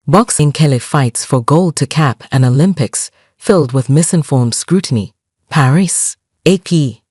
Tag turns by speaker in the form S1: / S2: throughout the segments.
S1: Imane Khelif fights for gold to cap an Olympics filled with misinformed scrutiny. Paris, AP.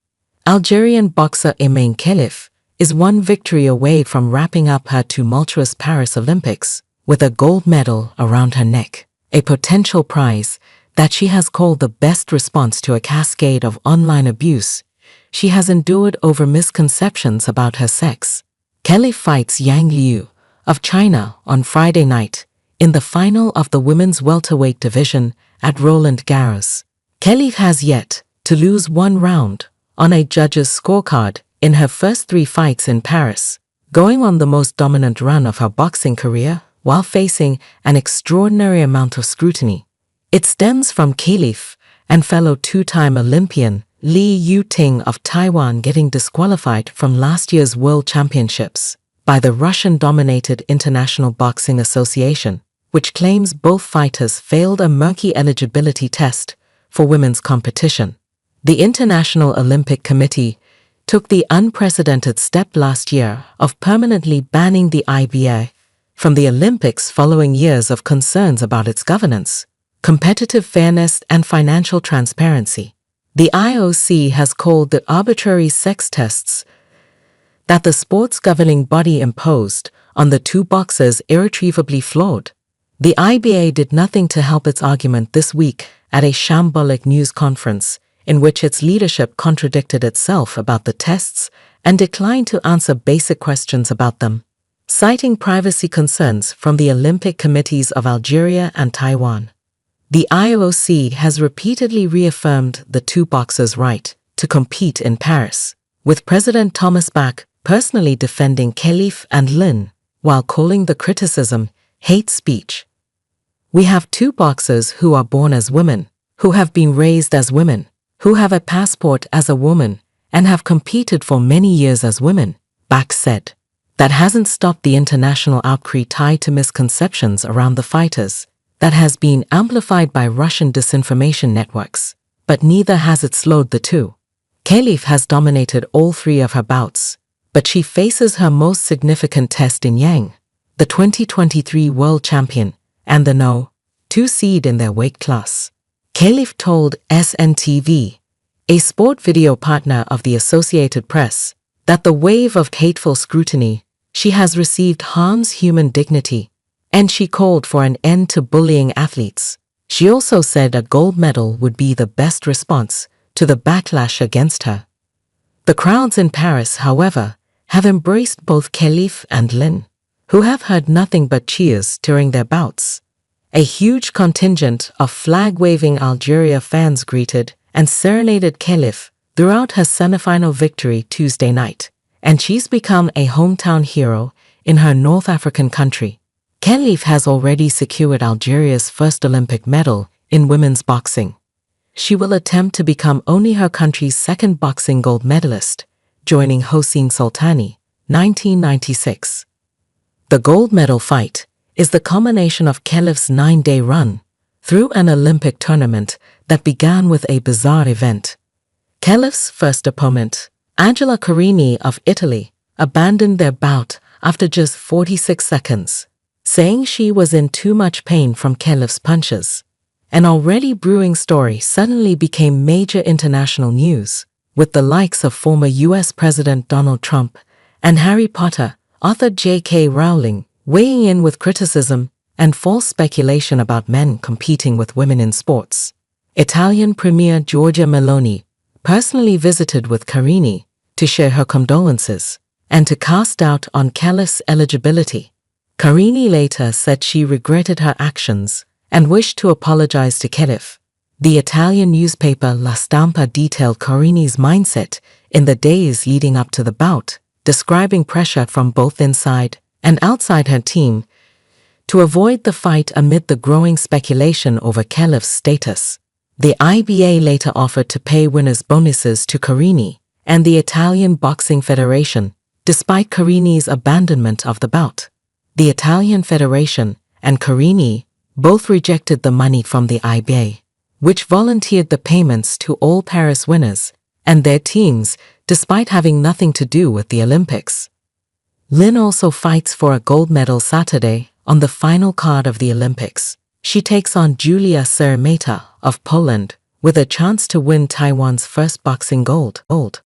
S1: Algerian boxer Imane Khelif is one victory away from wrapping up her tumultuous Paris Olympics with a gold medal around her neck, a potential prize that she has called the best response to a cascade of online abuse she has endured over misconceptions about her sex. Khelif fights Yang Liu of China on Friday night in the final of the women's welterweight division at Roland Garros. Khelif has yet to lose one round on a judge's scorecard in her first 3 fights in Paris, going on the most dominant run of her boxing career while facing an extraordinary amount of scrutiny. It stems from Khelif and fellow 2-time Olympian Yu-Ting of Taiwan getting disqualified from last year's World Championships by the Russian-dominated International Boxing Association, which claims both fighters failed a murky eligibility test for women's competition. The International Olympic Committee took the unprecedented step last year of permanently banning the IBA from the Olympics following years of concerns about its governance, competitive fairness, and financial transparency. The IOC has called the arbitrary sex tests that the sport's governing body imposed on the 2 boxers irretrievably flawed. The IBA did nothing to help its argument this week at a shambolic news conference in which its leadership contradicted itself about the tests and declined to answer basic questions about them, citing privacy concerns from the Olympic committees of Algeria and Taiwan. The IOC has repeatedly reaffirmed the 2 boxers' right to compete in Paris, with President Thomas Bach personally defending Khelif and Lin while calling the criticism hate speech. "We have 2 boxers who are born as women, who have been raised as women, who have a passport as a woman, and have competed for many years as women," Bach said. That hasn't stopped the international outcry tied to misconceptions around the fighters that has been amplified by Russian disinformation networks, but neither has it slowed the 2. Khelif has dominated all 3 of her bouts, but she faces her most significant test in Yang, the 2023 world champion and the No. 2 seed in their weight class. Khelif told SNTV, a sport video partner of the Associated Press, that the wave of hateful scrutiny she has received harms human dignity, and she called for an end to bullying athletes. She also said a gold medal would be the best response to the backlash against her. The crowds in Paris, however, have embraced both Khelif and Lin, who have heard nothing but cheers during their bouts. A huge contingent of flag-waving Algeria fans greeted and serenaded Khelif throughout her semifinal victory Tuesday night, and she's become a hometown hero in her North African country. Khelif has already secured Algeria's first Olympic medal in women's boxing. She will attempt to become only her country's 2nd boxing gold medalist, joining Hossein Soltani, 1996. The gold medal fight is the culmination of Khelif's 9-day run through an Olympic tournament that began with a bizarre event. Khelif's first opponent, Angela Carini of Italy, abandoned their bout after just 46 seconds, saying she was in too much pain from Khelif's punches. An already brewing story suddenly became major international news, with the likes of former US President Donald Trump and Harry Potter author J.K. Rowling weighing in with criticism and false speculation about men competing with women in sports. Italian Premier Giorgia Meloni personally visited with Carini to share her condolences and to cast doubt on Khelif's eligibility. Carini later said she regretted her actions and wished to apologize to Khelif. The Italian newspaper La Stampa detailed Carini's mindset in the days leading up to the bout, describing pressure from both inside and outside her team to avoid the fight amid the growing speculation over Khelif's status. The IBA later offered to pay winners' bonuses to Carini and the Italian Boxing Federation, despite Carini's abandonment of the bout. The Italian Federation and Carini both rejected the money from the IBA, which volunteered the payments to all Paris winners and their teams despite having nothing to do with the Olympics. Lin also fights for a gold medal Saturday On the final card of the Olympics, she takes on Julia Ceremeta of Poland, with a chance to win Taiwan's first boxing gold.